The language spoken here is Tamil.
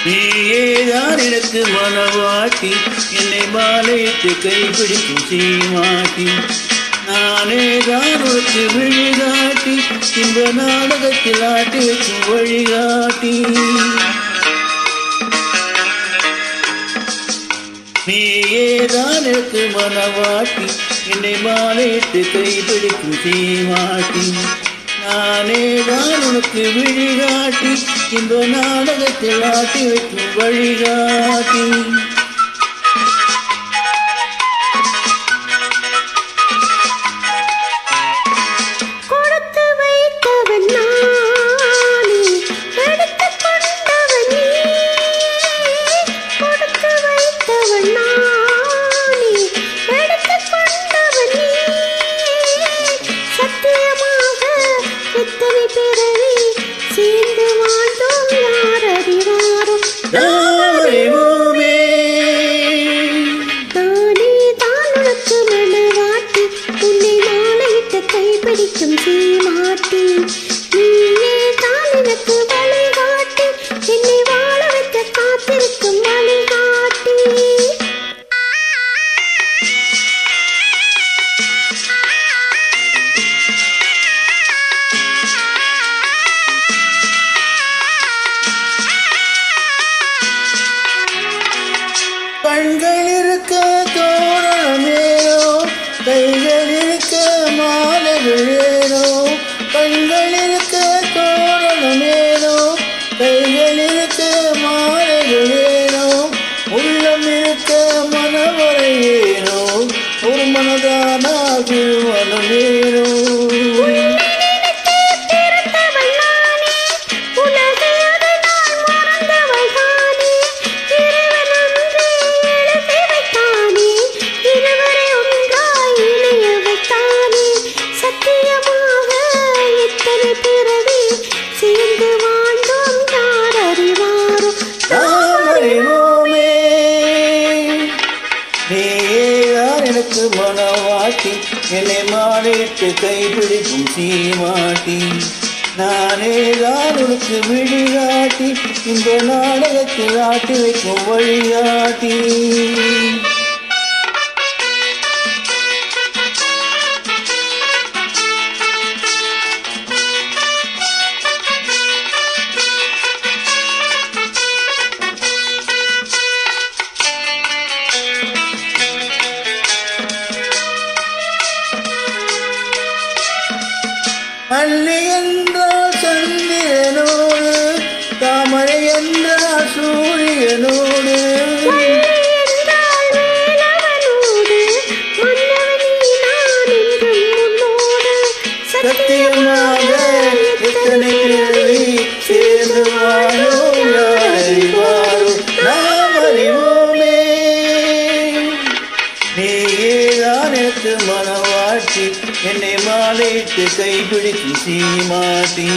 நீயேதான் எனக்கு மனவாட்டி, என்னை மாலையிட்டு கைப்பிடிக்கும் சீமாட்டி. நானேதான் உனக்கு விழிகாட்டி, இந்த நாடகத்தில் ஆட்டி வைக்கும் வழிகாட்டி. நீயேதான் எனக்கு மனவாட்டி, என்னை மாலையிட்டு கைப்பிடிக்கும் சீமாட்டி. நானேதான் உனக்கு விழிகாட்டி, இந்த நாடகத்தில் ஆட்டி வைக்கும் வழிகாட்டி. கைப்பிடிக்கும் சீமாட்டி, நீயே தான் எனக்கு வழிகாட்டி, என்னை வாழ வைக்க காத்திருக்கும் வழிகாட்டி. கண்கள் இருக்க தோரணமேனோ, கைகள் இருக்க மாலைகளேனோ. கண்கள் இருக்க தோரணமேனோ, கைகள் இருக்க மாலைகளேனோ. உள்ளம் இருக்க மனவரையேனோ, ஒரு மனதானால் திருமணமேனோ. நீயேதான் எனக்கு மனவாட்டி, என்னை மாலையிட்டு கைப்பிடிக்கும் சீமாட்டி. நானேதான் உனக்கு விழிகாட்டி, இந்த நாடகத்தில் ஆட்டி வைக்கும் வழிகாட்டி. அல்லி என்றால் சந்திரனோடு, தாமரை என்றால் சூரியனோடு. சத்தியமாக எத்தனை பிறவி சேர்ந்து வாழும் யாரைவாரும் நாம் அறிவோமே. நீயேதான் எனக்கு மனவாட்டி, என்னை மாலையிட்டு கைப்பிடிக்கும் சீமாட்டி.